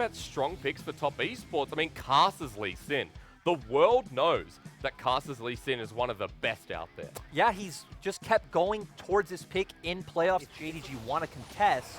at strong picks for top esports, I mean, KazaLoLLCShighlights. The world knows that KazaLoLLCShighlights is one of the best out there. Yeah, he's just kept going towards his pick in playoffs. If JDG want to contest.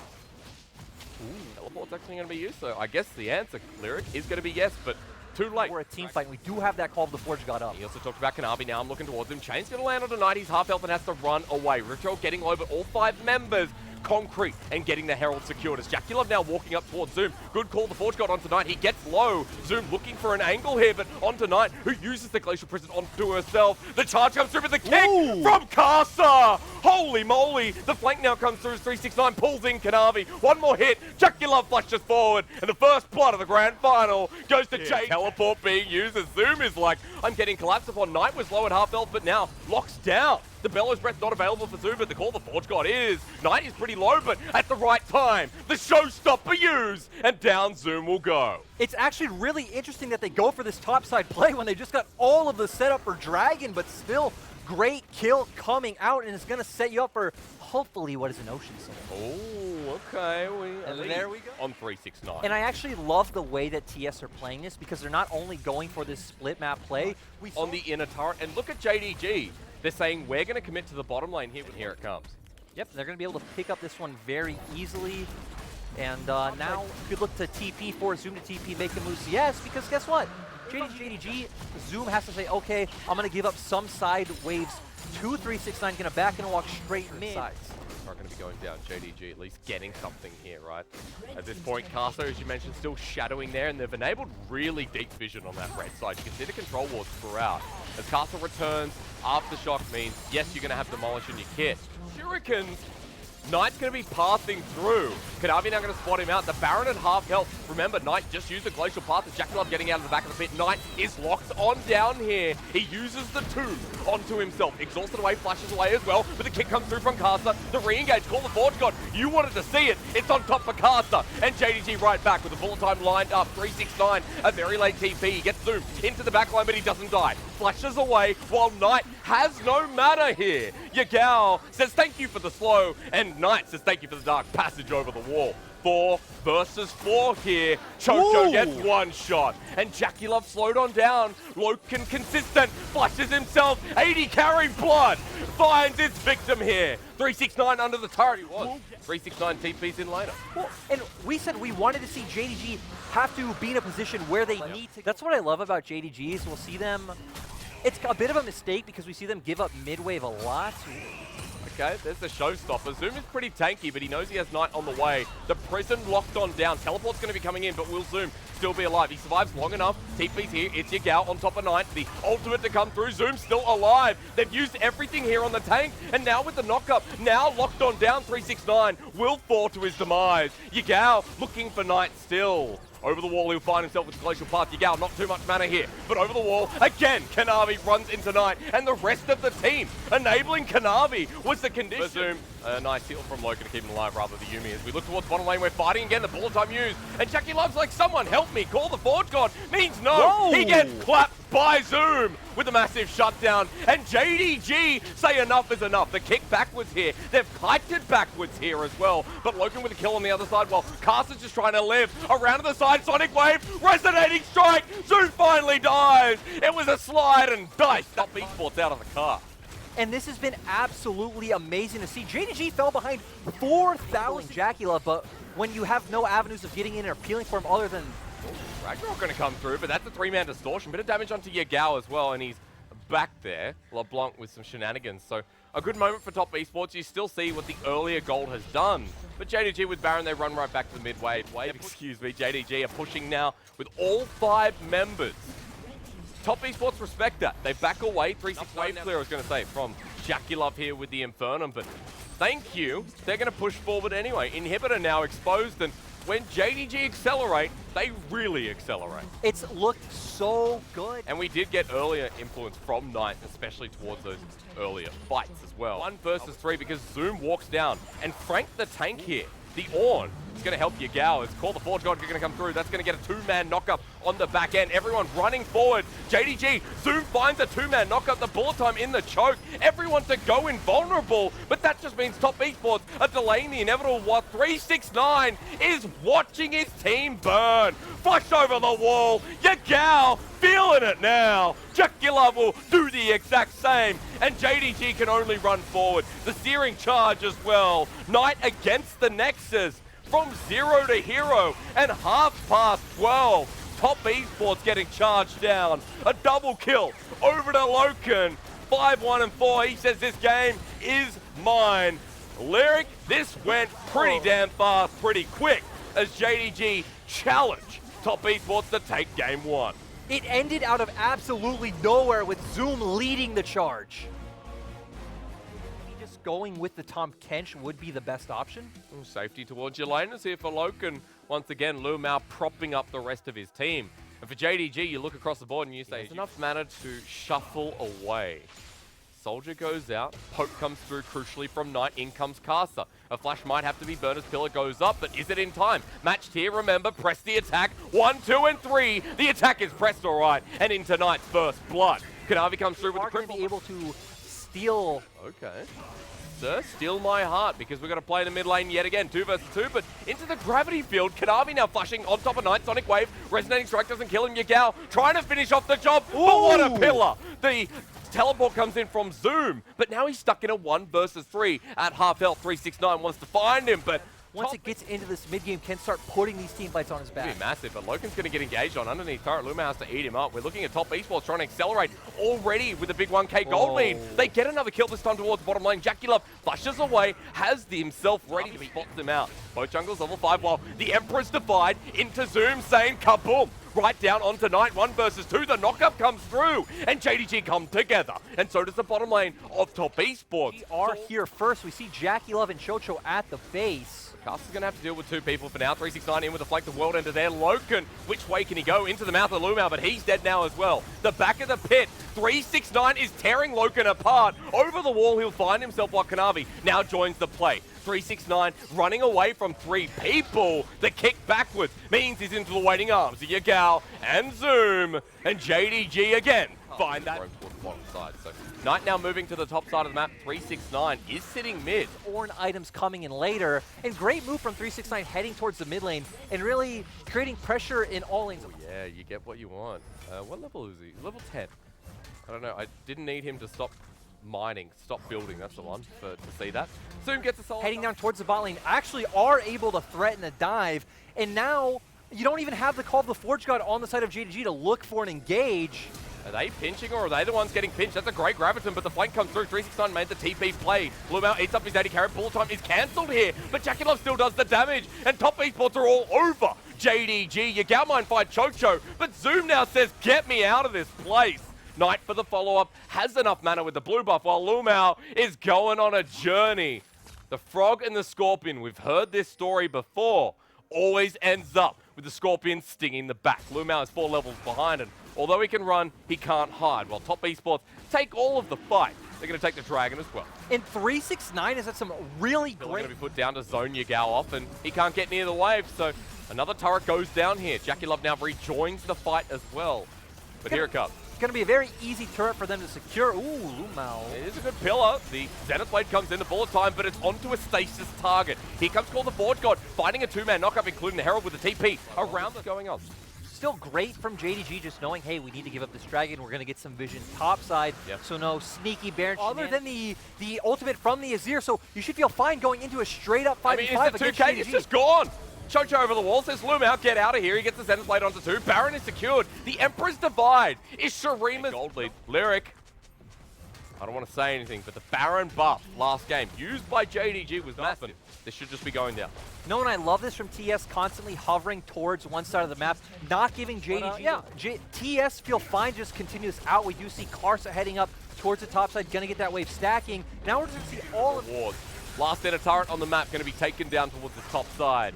Ooh, teleport's actually going to be used, so I guess the answer, Lyric, is going to be yes, but too late. We're a team fight, and we do have that call of the Forge got up. He also talked about Kanavi. Now I'm looking towards him. Chain's going to land on tonight. He's half health and has to run away. Ritual getting over all 5 members. Concrete and getting the Herald secured as JDG now walking up towards Zoom. Good call the Forge got on tonight. He gets low. Zoom looking for an angle here, but on tonight, who uses the Glacial Prison onto herself. The charge comes through with the kick from Kaza. Holy moly. The flank now comes through as 369 pulls in Kanavi. One more hit. JDG flushes forward. And the first blood of the grand final goes to Jay. Teleport being used as Zoom is like, I'm getting collapsed upon. Knight was low at half health, but now locks down. The Bellows Breath not available for Zoom, but the call the Forge God is. Knight is pretty low, but at the right time, the showstopper used, and down Zoom will go. It's actually really interesting that they go for this topside play when they just got all of the setup for Dragon, but still great kill coming out, and it's going to set you up for hopefully what is an Ocean Soul. Oh, okay. And there we go. On 369. And I actually love the way that TS are playing this because they're not only going for this split map play. On the inner turret, and look at JDG. They're saying, we're going to commit to the bottom lane here, and here it comes. Yep, they're going to be able to pick up this one very easily. And now you could look to TP for Zoom to TP, make the moves. Yes, because guess what? JDG, Zoom has to say, okay, I'm going to give up some side waves to 369, going to back and walk straight mid. Are going to be going down. JDG at least getting something here, right? At this point, Kaza, as you mentioned, still shadowing there, and they've enabled really deep vision on that red side. You can see the control wards throughout. As Kaza returns, Aftershock means, yes, you're going to have Demolish in your kit. Shurikens, Knight's going to be passing through. Kanavi now going to spot him out. The Baron at half health. Remember, Knight just used the Glacial Path. JDG getting out of the back of the pit. Knight is locked on down here. He uses the 2 onto himself. Exhausted away, flashes away as well. But the kick comes through from Kaza. The re-engage, call the Forge God. You wanted to see it. It's on top for Kaza. And JDG right back with the bullet time lined up. 369, a very late TP. He gets zoomed into the back line, but he doesn't die. Flashes away while Knight has no mana here. Yagao says thank you for the slow, and Knight says thank you for the dark passage over the wall. 4 versus 4 here. Chocho gets 1 shot. And JDG slowed on down. Loken consistent. Flushes himself. 80 carry blood. Finds its victim here. 369 under the turret he was. 369 TP's in later. Well, and we said we wanted to see JDG have to be in a position where they need to. That's what I love about JDG is we'll see them. It's a bit of a mistake because we see them give up mid-wave a lot. Okay, there's the showstopper. Zoom is pretty tanky, but he knows he has Knight on the way. The prison locked on down. Teleport's going to be coming in, but will Zoom still be alive? He survives long enough. TP's here. It's Yagao on top of Knight. The ultimate to come through. Zoom still alive. They've used everything here on the tank, and now with the knock-up, now locked on down, 369 will fall to his demise. Yagao looking for Knight still. Over the wall, he'll find himself with the Glacial Path. Yagao, not too much mana here, but over the wall, again, Kanavi runs into Knight, and the rest of the team enabling Kanavi was the condition. Zoom, a nice heal from Loken to keep him alive, rather the Yuumi. As we look towards bottom lane, we're fighting again, the bullet time used, and JDG like, someone help me, call the Forge God, means no. Whoa. He gets clapped by Zoom with a massive shutdown, and JDG say enough is enough. The kick backwards here, they've kiked it backwards here as well, but Loken with a kill on the other side while Kaza's just trying to live. Around to the side, Sonic Wave, resonating strike, Zoom finally dies. It was a slide and dice. Top Esports out of the car. And this has been absolutely amazing to see. JDG fell behind 4,000 JDG, but when you have no avenues of getting in or peeling for him other than Ragnarok going to come through, but that's a 3-man distortion. Bit of damage onto Yagao as well, and he's back there. LeBlanc with some shenanigans. So a good moment for top esports. You still see what the earlier gold has done. But JDG with Baron, they run right back to the mid-wave. Excuse me, JDG are pushing now with all 5 members. Top esports respect that. They back away. 3-6 wave clear, I was going to say, from JDG here with the Infernum. But thank you. They're going to push forward anyway. Inhibitor now exposed, and when JDG accelerate, they really accelerate. It's looked so good. And we did get earlier influence from Knight, especially towards those earlier fights as well. 1 versus 3 because Zoom walks down. And Frank the tank here, The Ornn is going to help Yagao. It's called the Forge God going to come through. That's going to get a two-man knockup on the back end. Everyone running forward. JDG, Zoom finds a two-man knockup. The bullet time in the choke. Everyone to go invulnerable. But that just means Top Esports are delaying the inevitable. What 369 is watching his team burn. Flush over the wall. Yagao feeling it now. Jackula will do the exact same. And JDG can only run forward. The searing charge as well. Knight against the Nexus. From 0 to hero and 12:30. Top Esports getting charged down. A double kill over to Loken. 5-1 and 4. He says this game is mine. Lyric, this went pretty damn fast, pretty quick as JDG challenged Top Esports to take game 1. It ended out of absolutely nowhere with Zoom leading the charge. Just going with the Tom Kench would be the best option. Safety towards your laners here for Loken. Once again, Lumao propping up the rest of his team. And for JDG, you look across the board and you say, there's enough mana to shuffle away. Soldier goes out, poke comes through crucially from Knight, in comes Kasa. A flash might have to be burned as Pillar goes up, but is it in time? Matched here, remember, press the attack. 1, 2, and 3. The attack is pressed all right, and into Knight's first blood. Kanavi comes through with the cripple. Be able to steal. Okay. Sir, steal my heart, because we're going to play in the mid lane yet again. 2 versus 2, but into the gravity field. Kanavi now flashing on top of Knight. Sonic Wave. Resonating Strike doesn't kill him. Yagao trying to finish off the job. But what a pillar. The teleport comes in from Zoom, but now he's stuck in a 1 versus 3 at half health. 369 wants to find him, but once it gets into this mid-game, can start putting these team fights on his back. It's going to be massive, but Loken's going to get engaged on underneath turret. Luma has to eat him up. We're looking at Top Esports trying to accelerate already with a big 1k gold lead. They get another kill this time towards the bottom lane. Jackula flushes away, has himself ready to spot them out. Both jungles level 5 while the Emperor's Divide into Zoom saying kaboom. Right down onto Knight, 1 versus 2. The knockup comes through, and JDG come together. And so does the bottom lane of Top Esports. We are here first. We see Jackie Love and Chocho at the base. Caster's going to have to deal with 2 people for now. 369 in with a flank, the world ender there. Loken, which way can he go? Into the mouth of Lumao, but he's dead now as well. The back of the pit. 369 is tearing Loken apart. Over the wall, he'll find himself while Kanavi now joins the play. 369 running away from 3 people. The kick backwards means he's into the waiting arms of Yagao and Zoom. And JDG again find that towards the bottom side. So Knight now moving to the top side of the map. 369 is sitting mid. Ornn items coming in later. And great move from 369 heading towards the mid lane and really creating pressure in all lanes. Oh, yeah, you get what you want. What level is he? Level 10. I don't know. I didn't need him to stop mining, stop building. That's the one to see that. Zoom gets a solid. Heading down towards the bot lane, actually are able to threaten a dive. And now you don't even have the call of the Forge God on the side of JDG to look for an engage. Are they pinching or are they the ones getting pinched? That's a great graviton, but the flank comes through. 369 made the TP play. Lumao eats up his 80 carry. Bullet time is cancelled here, but Jackie Love still does the damage, and Top Esports are all over JDG. Yagao might fight Chocho, but Zoom now says, get me out of this place. Knight for the follow-up has enough mana with the blue buff, while Lumao is going on a journey. The Frog and the Scorpion, we've heard this story before, always ends up with the Scorpion stinging the back. Lumao is 4 levels behind, and although he can run, he can't hide. While Top Esports take all of the fight, they're going to take the Dragon as well. And 369 has had some really great... going to be put down to zone Yagao off, and he can't get near the wave, so another turret goes down here. Jackie Love now rejoins the fight as well. But here it comes. It's going to be a very easy turret for them to secure. Ooh, Lumao. It is a good pillar. The Zenith Blade comes in the bullet time, but it's onto a stasis target. Here comes Call the Forge God, finding a 2-man knockup, including the Herald with the TP around what's going on. Still great from JDG, just knowing, hey, we need to give up this dragon. We're going to get some vision topside, so no sneaky Baron. Other than the ultimate from the Azir, so you should feel fine going into a straight-up 5v5 against JDG. 2K, it's just gone. Chocho over the wall, says Lumao, get out of here. He gets the Zenith Blade onto 2. Baron is secured. The Emperor's Divide is Shurima's gold lead. Lyric, I don't want to say anything, but the Baron buff last game used by JDG was massive. This should just be going down. No, and I love this from TS, constantly hovering towards one side of the map, not giving JDG. TS feel fine, just continue this out. We do see Karsa heading up towards the top side, gonna get that wave stacking. Now we're just gonna see all of wards. Last end of turret on the map going to be taken down towards the top side.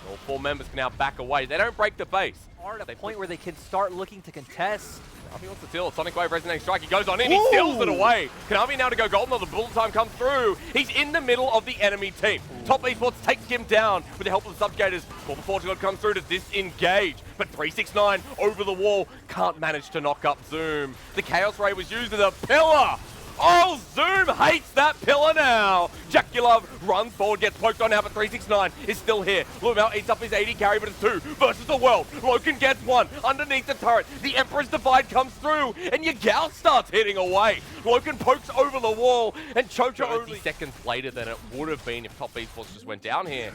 All 4 members can now back away. They don't break the base. Are at a point where they can start looking to contest. Kanavi wants to steal. Sonic Wave resonating strike. He goes on in. He steals it away. Kanavi now to go golden. The bullet time comes through. He's in the middle of the enemy team. Top Esports takes him down with the help of the Subgators. Well, the Fortune God comes through to disengage. But 369 over the wall can't manage to knock up Zoom. The Chaos Ray was used as a pillar. Oh, Zoom hates that pillar now. Jackulov runs forward, gets poked on now, but 369 is still here. Lumel eats up his 80 carry, but it's 2 versus the world. Loken gets 1 underneath the turret. The Emperor's Divide comes through, and Yagao starts hitting away. Loken pokes over the wall, and Chocho only seconds later than it would have been if Top Esports just went down here.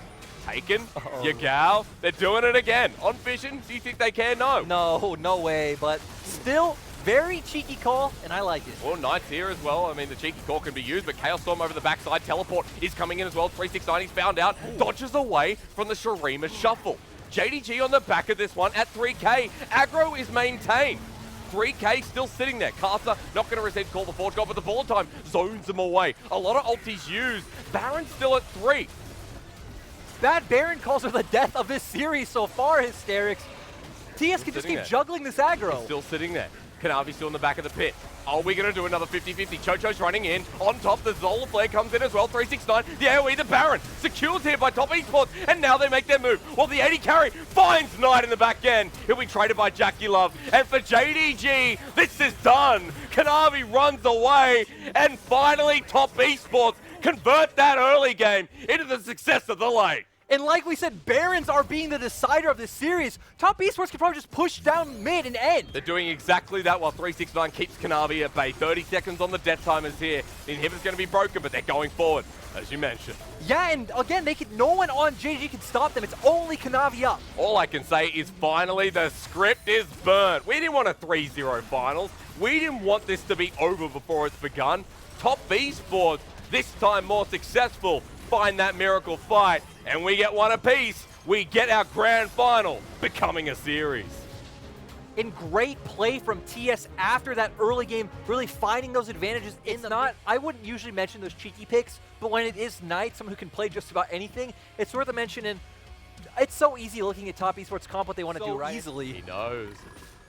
Taken, Yagao, they're doing it again. On Vision, do you think they can? No. No, no way, but still, very cheeky call, and I like it. Well, Knight's here as well. I mean, the cheeky call can be used, but Chaos Storm over the backside. Teleport is coming in as well. 369, he's found out. Dodges away from the Shurima shuffle. JDG on the back of this one at 3K. Aggro is maintained. 3K still sitting there. Kaza not going to receive call the Forge God, but the ball time zones him away. A lot of ultis used. Baron's still at 3. Bad Baron calls are the death of this series so far, Hysterics. TS can just keep juggling this aggro. He's still sitting there. Kanavi still in the back of the pit. Are we going to do another 50-50? Chocho's running in. On top, the Zola Flare comes in as well. 369. The AoE, the Baron. Secured here by Top Esports. And now they make their move. Well, the 80 carry finds Knight in the back end. He'll be traded by Jackulov. And for JDG, this is done. Kanavi runs away. And finally, Top Esports convert that early game into the success of the late. And like we said, Barons are being the decider of this series. Top Esports can probably just push down mid and end. They're doing exactly that while 369 keeps Kanavi at bay. 30 seconds on the death timers here. The inhibitor's going to be broken, but they're going forward, as you mentioned. Yeah, and again, no one on JDG can stop them. It's only Kanavi up. All I can say is finally the script is burnt. We didn't want a 3-0 finals. We didn't want this to be over before it's begun. Top Esports, this time more successful, find that miracle fight, and we get one apiece. We get our grand final, becoming a series. In great play from TS after that early game, really finding those advantages in the I wouldn't usually mention those cheeky picks, but when it is Knight, someone who can play just about anything, it's worth a mention. And it's so easy looking at Top Esports comp what they want to do, right? Easily. He knows.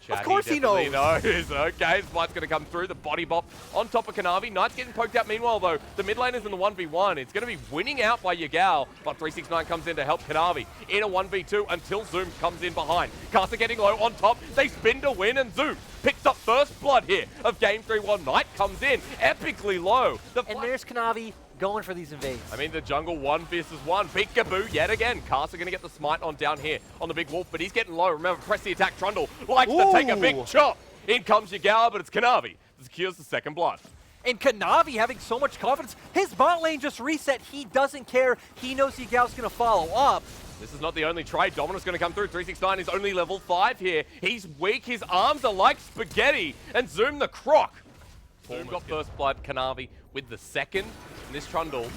Of course he knows. Okay, Spite's going to come through. The body bop on top of Kanavi. Knight's getting poked out. Meanwhile, though, the mid lane is in the 1v1. It's going to be winning out by Yagao, but 369 comes in to help Kanavi in a 1v2 until Zoom comes in behind. Kasa getting low on top. They spin to win, and Zoom picks up first blood here of Game 3 while Knight comes in epically low. And there's Kanavi going for these invades. I mean, the jungle 1 versus 1. Peekaboo yet again. Kasa going to get the smite on down here on the big wolf, but he's getting low. Remember, press the attack. Trundle likes to take a big chop. In comes Yagao, but it's Kanavi that secures the second blood. And Kanavi having so much confidence. His bot lane just reset. He doesn't care. He knows Yagao's going to follow up. This is not the only trade. Dominus going to come through. 369 is only level 5 here. He's weak. His arms are like spaghetti. And Zoom the croc. Zoom got first blood. Kanavi with the second. And this Trundle is,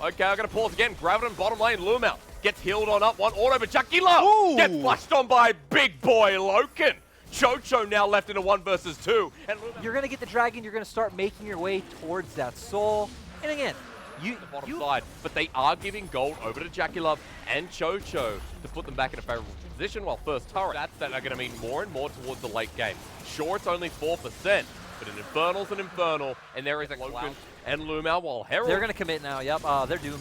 okay, I'm going to pause again. Graviton bottom lane. Lumel gets healed on up. One auto, but Jackulov gets flushed on by big boy Loken. Chocho now left in a 1 versus 2. And you're going to get the dragon. You're going to start making your way towards that soul. And again, the bottom side, but they are giving gold over to Jackulov and Chocho to put them back in a favorable position while first turret. That are going to mean more and more towards the late game. Sure, it's only 4%, but an Infernal's an Infernal, and there is a Loken and Lumel while Herald. They're going to commit now, yep. They're doomed.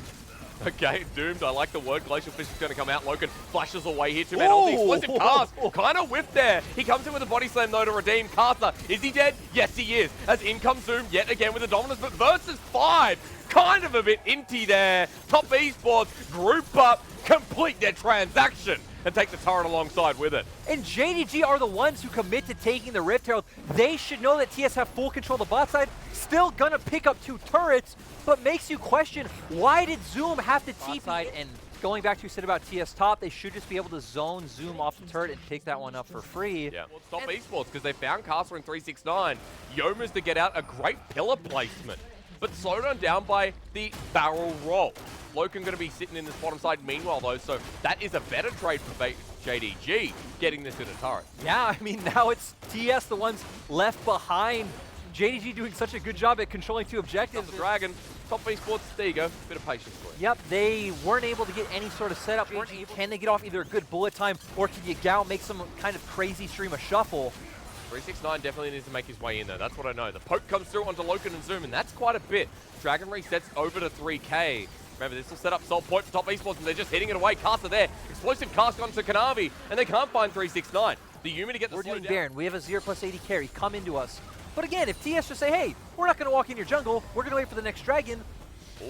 Okay, doomed. I like the word. Glacial Fish is going to come out. Loken flashes away here. 2-man ulti. Explosive pass. Kind of whiffed there. He comes in with a body slam, though, to redeem Kasa. Is he dead? Yes, he is. As in comes Zoom yet again with the dominance, but versus 5. Kind of a bit inty there. Top Esports group up, complete their transaction, and take the turret alongside with it. And JDG are the ones who commit to taking the Rift Herald. They should know that TS have full control of the bot side. Still gonna pick up 2 turrets, but makes you question, why did Zoom have to TP? And going back to what you said about TS top, they should just be able to zone Zoom off the turret and pick that one up for free. Yeah, well, Top Esports, because they found Kasa in 369. Yoma's to get out a great pillar placement, but slowed on down by the barrel roll. Loken going to be sitting in this bottom side meanwhile, though, so that is a better trade for JDG, getting this in a turret. Yeah, I mean, now it's TS, the ones left behind. JDG doing such a good job at controlling 2 objectives. The dragon Top Esports, there you go. Bit of patience for you. Yep, they weren't able to get any sort of setup. Can they get off either a good bullet time, or can Yagao make some kind of crazy stream of shuffle? 369 definitely needs to make his way in there. That's what I know. The poke comes through onto Loken and Zoom, and that's quite a bit. Dragon resets over to 3K. Remember, this will set up Salt Point for Top Esports, and they're just hitting it away. Caster there. Explosive cast onto Kanavi, and they can't find 369. The Yumi to get the We're slow doing down. Baron. We have a 0+80 carry. Come into us. But again, if TS just say, hey, we're not going to walk in your jungle, we're going to wait for the next dragon,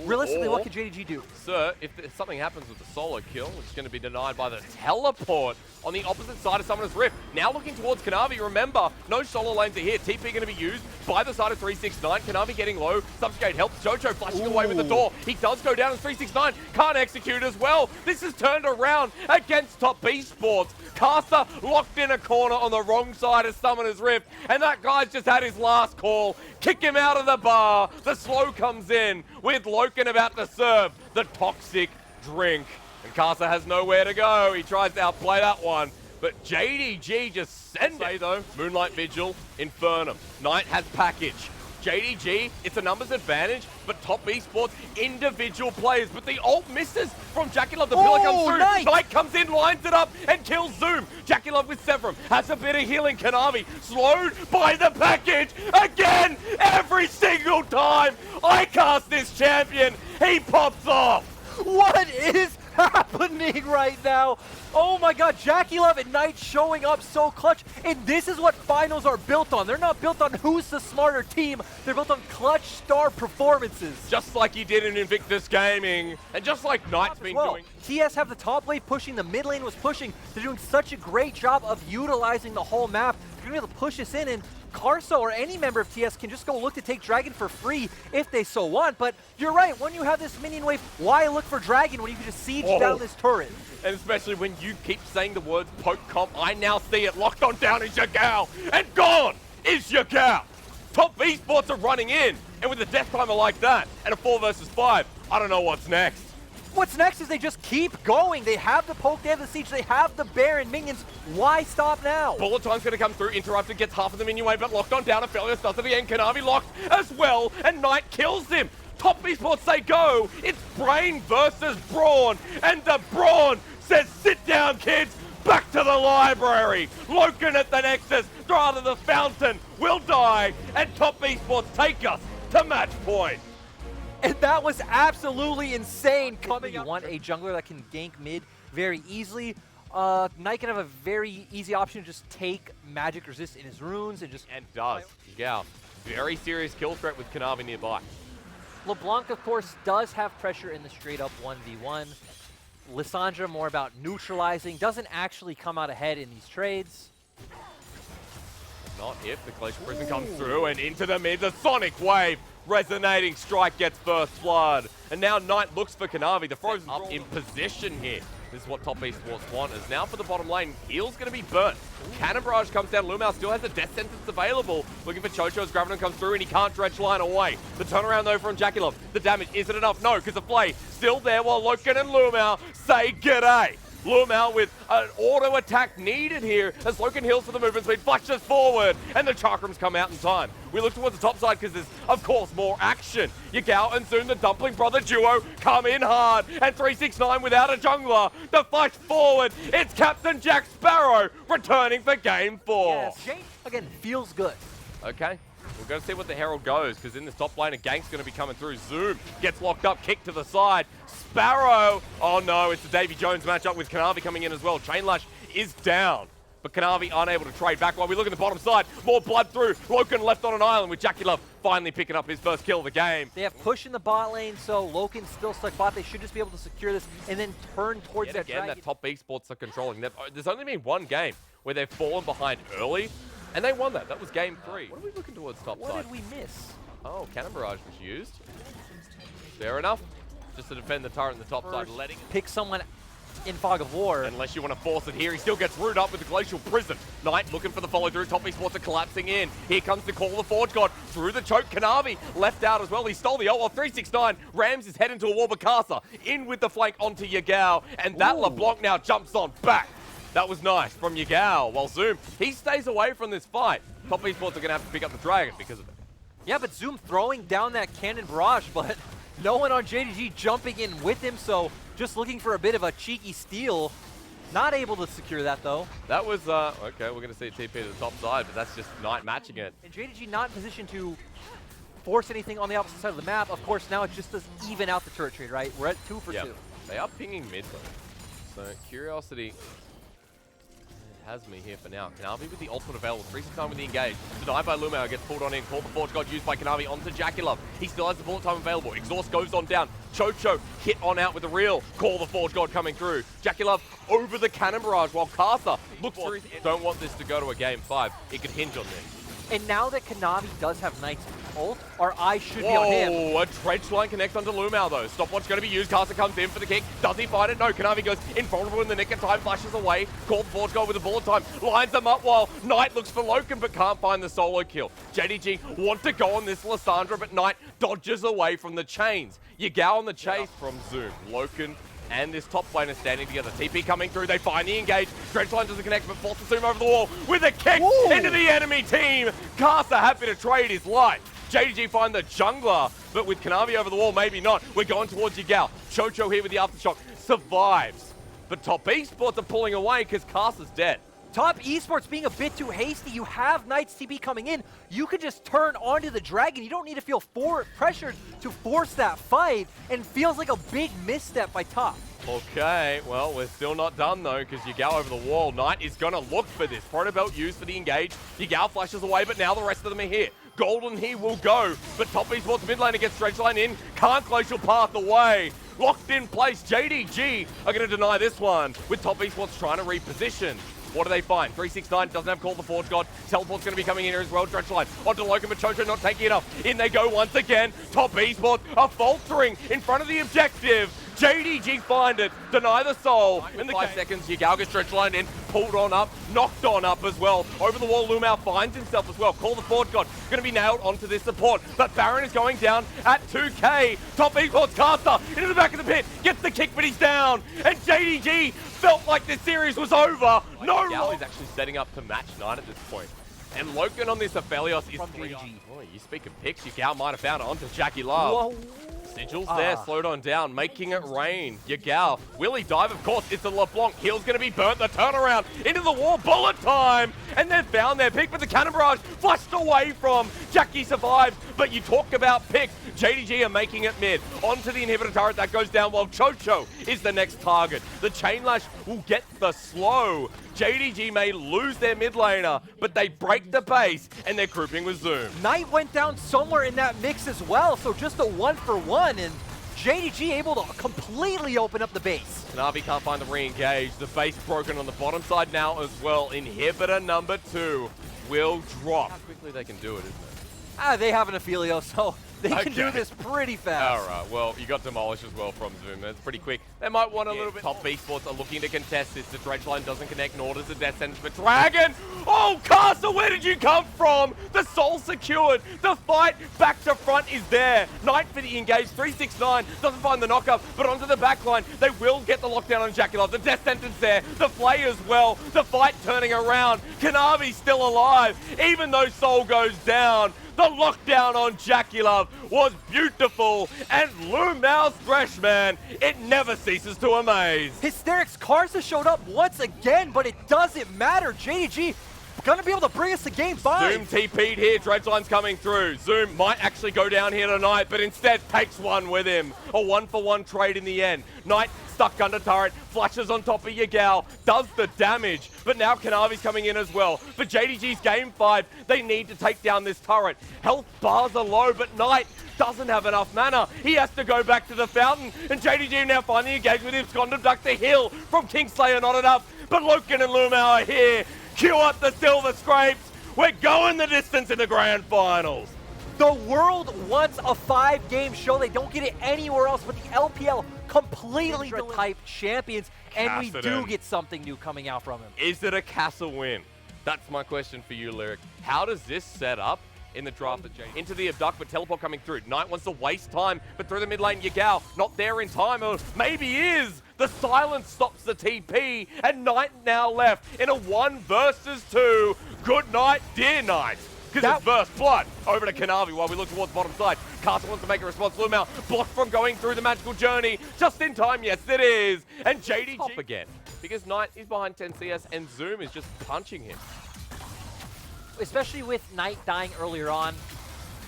realistically, what can JDG do? Sir, if something happens with the solo kill, it's going to be denied by the teleport on the opposite side of Summoner's Rift. Now looking towards Kanavi. Remember, no solo lanes are here. TP going to be used by the side of 369. Kanavi getting low. Subjugate helps. Jojo flashing away with the door. He does go down, and 369 can't execute as well. This is turned around against Top Esports. Caster locked in a corner on the wrong side of Summoner's Rift, and that guy's just had his last call. Kick him out of the bar. The slow comes in with Loken about to serve the toxic drink. And Caster has nowhere to go. He tries to outplay that one. But JDG just send it, though. Moonlight Vigil, Infernum. Knight has package. JDG, it's a numbers advantage, but Top Esports, individual players. But the ult misses from Jackie Love. The pillar comes through. Knight comes in, lines it up, and kills Zoom. Jackie Love with Severum has a bit of healing. Kanavi slowed by the package again. Every single time I cast this champion, he pops off. What is happening right now? Oh my god, Jackie Love and Knight showing up so clutch, and this is what finals are built on. They're not built on who's the smarter team, they're built on clutch star performances. Just like he did in Invictus Gaming, and just like Knight's been doing. TS have the top lane pushing, the mid lane was pushing. They're doing such a great job of utilizing the whole map. They're gonna be able to push this in, and Karsa or any member of TS can just go look to take Dragon for free if they so want. But you're right, when you have this minion wave, why look for Dragon when you can just siege down this turret? And especially when you keep saying the words poke comp, I now see it. Locked on down is Yagao, and gone is Yagao. Top Esports are running in, and with a death timer like that, and a 4 versus 5, I don't know what's next. What's next is they just keep going. They have the poke, they have the siege, they have the Baron minions. Why stop now? Bullet time's going to come through. Interrupted gets half of the minion wave, but locked on down. Aphelios does it again. Kanavi locked as well, and Knight kills him. Top Esports say go. It's Brain versus Brawn, and the Brawn says, sit down, kids. Back to the library. Loken at the Nexus, rather the Fountain will die, and Top Esports take us to match point. And that was absolutely insane coming up. You want a jungler that can gank mid very easily. Knight can have a very easy option to just take magic resist in his runes and just... And does. Yeah. Very serious kill threat with Kanavi nearby. LeBlanc, of course, does have pressure in the straight-up 1v1. Lissandra more about neutralizing, doesn't actually come out ahead in these trades. Not if the Glacial Prison comes through and into the mid. The Sonic Wave. Resonating strike gets first blood. And now Knight looks for Kanavi. The Frozen up in position here. This is what Top Esports want. Is now for the bottom lane. Heal's going to be burnt. Cannon Barrage comes down. Lumao still has a death sentence available. Looking for Chocho as Graviton comes through, and he can't dredge line away. The turnaround though from Jackie Love. The damage, is it enough? No, because the play still there while Loken and Lumao say g'day. Lumao with an auto attack needed here as Loken heals for the movement speed, flashes forward, and the chakrams come out in time. We look towards the top side because there's, of course, more action. Yagao and Zoom, the Dumpling Brother duo, come in hard, and 369 without a jungler. The fight's forward. It's Captain Jack Sparrow returning for game 4. Yes, Jake, again, feels good. Okay. We're going to see what the Herald goes, because in this top lane, a gank's going to be coming through. Zoom gets locked up, kicked to the side. Sparrow, oh no, it's the Davy Jones matchup with Kanavi coming in as well. Chain Lash is down, but Kanavi unable to trade back. While we look at the bottom side, more blood through. Loken left on an island with Jackie Love finally picking up his first kill of the game. They have push in the bot lane, so Loken's still stuck bot. They should just be able to secure this and then turn towards that dragon. That Top Esports are controlling. There's only been one game where they've fallen behind early, and they won that. That was game 3. What are we looking towards top side? What did we miss? Oh, Cannon Barrage was used. Fair enough. Just to defend the turret in the top side, letting it pick someone in Fog of War. Unless you want to force it here. He still gets rooted up with the Glacial Prison. Knight looking for the follow through. Top Esports are collapsing in. Here comes the call of the Forge God through the choke. Kanavi left out as well. He stole the ult while 369 rams his head into a wall. Bakasa in with the flank onto Yagao. And that LeBlanc now jumps on back. That was nice from Yagao. While Zoom, he stays away from this fight. Top Esports are going to have to pick up the dragon because of it. Yeah, but Zoom throwing down that cannon barrage, but No one on JDG jumping in with him, so just looking for a bit of a cheeky steal. Not able to secure that, though. That was, okay, we're going to see a TP to the top side, but that's just Knight matching it. And JDG not in position to force anything on the opposite side of the map. Of course, now it just does even out the turret trade, right? We're at 2 for 2. They are pinging mid, though. So, Curiosity has me here for now. Kanavi with the ultimate available. 369 with the engage. Denied by Lumao, gets pulled on in. Call the Forge God used by Kanavi onto JackieLove. He still has the bullet time available. Exhaust goes on down. Chocho hit on out with the reel. Call the Forge God coming through. JackieLove over the cannon barrage while Kaza looks for his... Don't want this to go to a game 5. It could hinge on this. And now that Kanavi does have Knight's ult, our eyes should be on him. Oh, a dredge line connects onto Lumao though. Stopwatch going to be used. Kaza comes in for the kick. Does he find it? No. Kanavi goes invulnerable in the nick of time. Flashes away. Called Forge God with a bullet time. Lines them up while Knight looks for Loken but can't find the solo kill. JDG want to go on this Lissandra, but Knight dodges away from the chains. Yagao on the chase from Zoom. Loken and this top laner standing together. TP coming through. They finally engage. Dredgeline doesn't connect, but forces Zoom over the wall with a kick into the enemy team. Kaza happy to trade his life. JDG find the jungler, but with Kanavi over the wall, maybe not. We're going towards Yagao. Chocho here with the aftershock. Survives. But top Esports are pulling away because Kaza's dead. Top Esports being a bit too hasty. You have Knight's TP coming in. You could just turn onto the Dragon. You don't need to feel pressured to force that fight, and feels like a big misstep by Top. Okay, well, we're still not done though, because Yagao over the wall. Knight is going to look for this. Proto Belt used for the engage. Yagao flashes away, but now the rest of them are here. Golden he will go, but top Esports mid laner gets dredge line in. Can't glacial path away. Locked in place. JDG are going to deny this one, with top Esports trying to reposition. What do they find? 369 doesn't have Call the Forge God. Teleport's going to be coming in here as well. Dredge line onto Loken, but Chocho not taking it up. In they go once again. Top Esports are faltering in front of the objective. JDG find it. Deny the soul. In the 5 seconds, Yagao gets Dredge line in. Pulled on up. Knocked on up as well. Over the wall, Lumao finds himself as well. Call the Forge God. Going to be nailed onto this support. But Baron is going down at 2k. Top Esports Kaza into the back of the pit. Gets the kick, but he's down. And JDG felt like this series was over. No, Yagao is actually setting up to match Knight at this point. And Loken on this Aphelios is 3G. Boy, you speak of picks, Yagao might have found it onto JackieLove. Sigil's there, slowed on down, making it rain. Yagao, will he dive? Of course, it's a LeBlanc. Heel's going to be burnt. The turnaround into the wall, bullet time. And they've found their pick, but the cannon barrage flushed away from. Jackie survives, but you talk about picks. JDG are making it mid. Onto the inhibitor turret that goes down while Chocho is the next target. The chain lash will get the slow. JDG may lose their mid laner, but they break the base and they're grouping with Zoom. Knight went down somewhere in that mix as well, so just a 1-for-1, and JDG able to completely open up the base. Kanavi can't find the re-engage. The base broken on the bottom side now as well. Inhibitor number 2 will drop. How quickly they can do it, isn't it? They have an Aphelios, so they can do this pretty fast. All right, well, you got demolished as well from Zoom. That's pretty quick. They might want a little bit. Top Esports are looking to contest this. The dredge line doesn't connect, nor does the death sentence for Dragon. Oh, Kaza, where did you come from? The soul secured. The fight back to front is there. Knight for the engage. 369 doesn't find the knockup, but onto the back line. They will get the lockdown on JackieLove. The death sentence there. The play as well. The fight turning around. Kanavi still alive, even though soul goes down. The lockdown on JackieLove was beautiful, and Lumao's Thresh, man, it never ceases to amaze. Hysterics Karsa showed up once again, but it doesn't matter. JDG gonna be able to bring us to game 5. Zoom TP'd here, Dredgeline's coming through. Zoom might actually go down here tonight, but instead takes one with him. A 1-for-1 trade in the end. Knight stuck under turret, flashes on top of Yagao, does the damage, but now Kanavi's coming in as well. For JDG's game 5, they need to take down this turret. Health bars are low, but Knight doesn't have enough mana. He has to go back to the fountain, and JDG now finally engaged with him. Scott abduct the hill from Kingslayer, not enough, but Loken and Lumao are here. Cue up the silver scrapes. We're going the distance in the grand finals. The world wants a 5-game show. They don't get it anywhere else but the LPL completely type champions, and we do get something new coming out from him. Is it a Castle win? That's my question for you, Lyric. How does this set up in the draft at JDG? Into the abduct, but teleport coming through. Knight wants to waste time, but through the mid lane, Yagao not there in time, or maybe is. The silence stops the TP, and Knight now left in a 1 versus 2. Good night, dear Knight. because it's Burst Blood. Over to Kanavi while we look towards bottom side. Kasa wants to make a response. Lumao blocked from going through the magical journey. Just in time, yes it is. And JDG up again. Because Knight is behind 10 CS and Zoom is just punching him. Especially with Knight dying earlier on.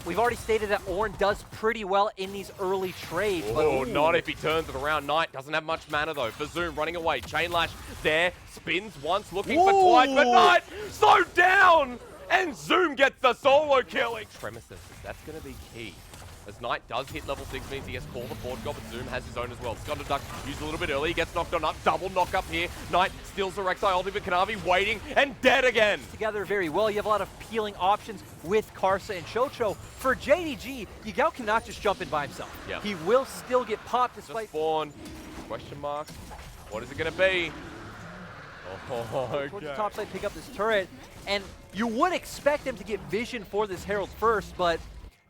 We've already stated that Ornn does pretty well in these early trades. Oh, not if he turns it around. Knight doesn't have much mana though. For Zoom running away. Chain Lash there. Spins once, looking for twice. But Knight so down! And Zoom gets the solo kill. Tremesis, that's going to be key. As Knight does hit level 6, means he has called the forward goal, but Zoom has his own as well. Scott Duck used a little bit early, he gets knocked on up, double knock up here. Knight steals the Rek'Sai ulti, but Kanavi waiting and dead again. Together very well, you have a lot of peeling options with Karsa and Chocho. For JDG, Yagao cannot just jump in by himself. Yep. He will still get popped despite... The spawn, question mark, what is it going to be? Oh, okay. Towards the top side, pick up this turret, and you would expect them to get vision for this Herald first, but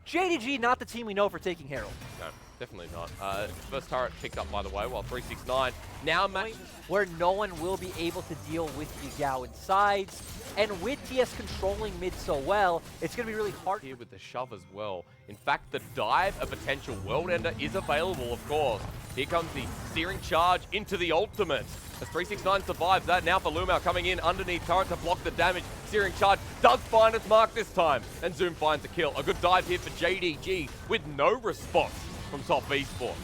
JDG, not the team we know for taking Herald. No, definitely not. First turret picked up, by the way, while 369 now matches where no one will be able to deal with Yagao in sides, and with TS controlling mid so well, it's going to be really hard here with the shove as well. In fact, the dive, a potential world ender, is available, of course. Here comes the searing charge into the ultimate. As 369 survives that, now for Lumao coming in underneath turret to block the damage. Searing charge does find its mark this time, and Zoom finds a kill. A good dive here for JDG with no response from top Esports.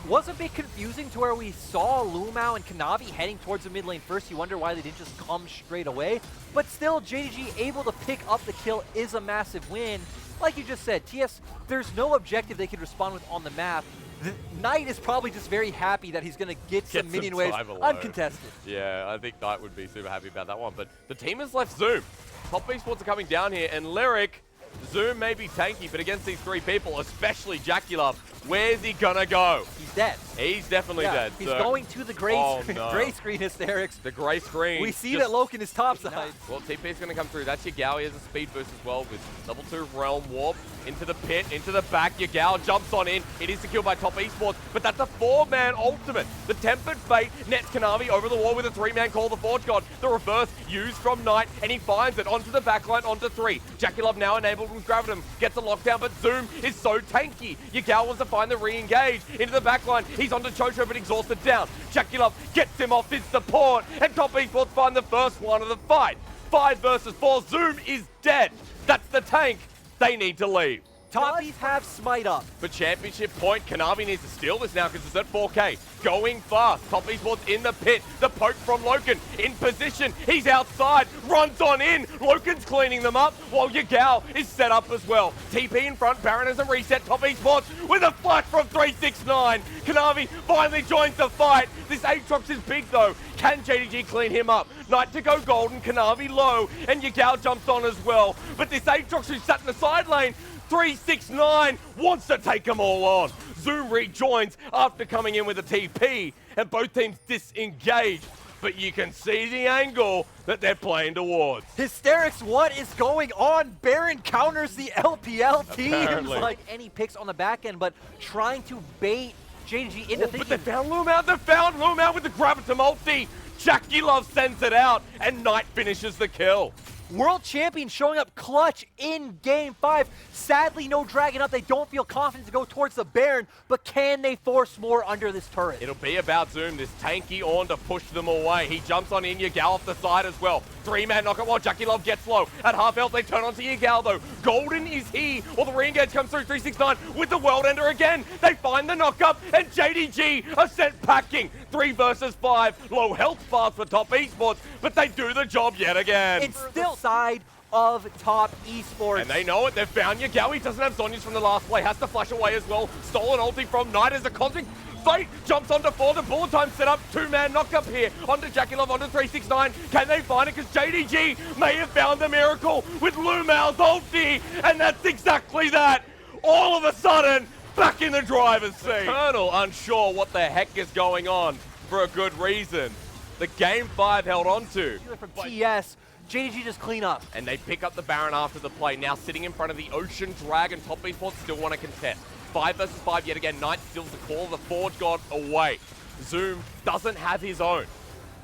Was a bit confusing to where we saw Lumao and Kanavi heading towards the mid lane first. You wonder why they didn't just come straight away. But still, JDG able to pick up the kill is a massive win. Like you just said, TS, there's no objective they can respond with on the map. The Knight is probably just very happy that he's going to get some minion waves uncontested. Yeah, I think Knight would be super happy about that one. But the team has left Zoom. Top Esports are coming down here, and Lyric, Zoom may be tanky, but against these three people, especially Jackulov, where's he gonna go? He's dead. He's definitely dead. He's going to the gray, gray screen hysterics. The gray screen. We see that Loken is topside. Well, TP's gonna come through. That's Yagao. He has a speed boost as well with level 2 Realm Warp. Into the pit, into the back. Yagao jumps on in. It is secured by top Esports, but that's a 4-man ultimate. The Tempered Fate nets Kanavi over the wall with a 3-man call, the Forge God. The reverse used from Knight, and he finds it onto the backline, onto 3. Jackulov now enabled with Gravitum. Gets a lockdown, but Zoom is so tanky. Yagao wants to find the re-engage into the backline. He's onto Chocho, but exhausted down. Jackulov gets him off his support, and top Esports find the first one of the fight. 5 versus 4. Zoom is dead. That's the tank. They need to leave. Toppies have Smite up. For championship point, Kanavi needs to steal this now because it's at 4K. Going fast. Top Esports in the pit. The poke from Loken in position. He's outside. Runs on in. Loken's cleaning them up while Yagao is set up as well. TP in front. Baron has a reset. Top Esports with a flash from 369. Kanavi finally joins the fight. This Aatrox is big though. Can JDG clean him up? Knight to go golden. Kanavi low. And Yagao jumps on as well. But this Aatrox who's sat in the side lane, 369 wants to take them all on. Zoom rejoins after coming in with a TP, and both teams disengage. But you can see the angle that they're playing towards. Hysterics, what is going on? Baron counters the LPL teams. Apparently. Like any picks on the back end, but trying to bait JDG into thinking. But they found Lumao. They found Lumao with the Gravitum ulti. Jackulov sends it out, and Knight finishes the kill. World champion showing up clutch in Game 5. Sadly, no Dragon up. They don't feel confident to go towards the Baron, but can they force more under this turret? It'll be about Zoom, this tanky Ornn to push them away. He jumps on in, Yagao off the side as well. 3-man knockout while Jackulov gets low. At half health, they turn onto Yagao though. Golden is he, or the re-engage comes through 369 with the World Ender again. They find the knockup, and JDG are sent packing. 3 versus 5, low health bars for top Esports, but they do the job yet again. It's still side of top Esports. And they know it. They've found Yagao. He doesn't have Zhonya's from the last play. Has to flash away as well. Stolen ulti from Knight as a cosmic Fate jumps onto 4. The bullet time set up. 2-man knock up here. Onto Jackulov, onto 369. Can they find it? Because JDG may have found the miracle with Lumao's ulti. And that's exactly that. All of a sudden, back in the driver's seat. Colonel unsure what the heck is going on for a good reason. The Game 5 held on to. From TES, JDG just clean up. And they pick up the Baron after the play. Now sitting in front of the Ocean Dragon. Top Esports still want to contest. 5 versus 5 yet again. Knight steals the call. The Forge God away. Zoom doesn't have his own.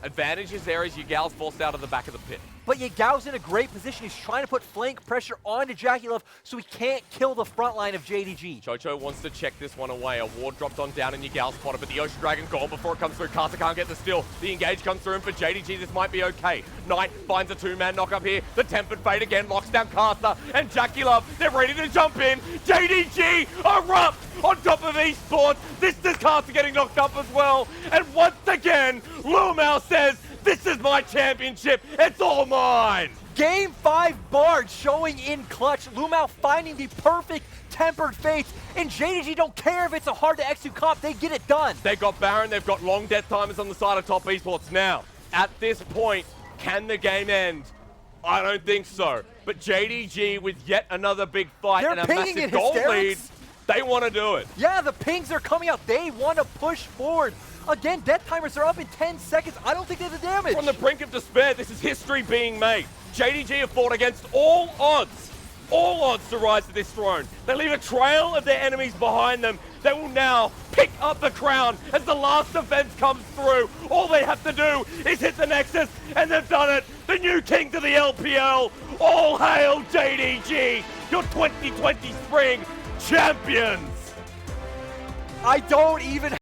Advantage is there as Yagao's forced out of the back of the pit. but Yagao's in a great position. He's trying to put flank pressure onto JackeyLove so he can't kill the front line of JDG. Chocho wants to check this one away. A ward dropped on down in Yagao spotted, but the Ocean Dragon gone before it comes through. Kasa can't get the steal. The engage comes through, and for JDG, this might be okay. Knight finds a two-man knock up here. The Tempered Fate again locks down Kasa and JackeyLove. They're ready to jump in. JDG erupt on top of Esports. This is Kasa getting knocked up as well. And once again, Lumao says, "This is my championship. It's all mine." Game 5 Bard showing in clutch. Lumao finding the perfect Tempered Fates, and JDG don't care if it's a hard to execute comp, they get it done. They got Baron, they've got long death timers on the side of top Esports. Now, at this point, can the game end? I don't think so. But JDG with yet another big fight and a massive goal lead, they want to do it. Yeah, the pings are coming out. They want to push forward. Again, death timers are up in 10 seconds. I don't think they have the damage. From the brink of despair, this is history being made. JDG have fought against all odds to rise to this throne. They leave a trail of their enemies behind them. They will now pick up the crown as the last defense comes through. All they have to do is hit the Nexus, and they've done it. The new king to the LPL. All hail JDG, your 2020 spring champions. I don't even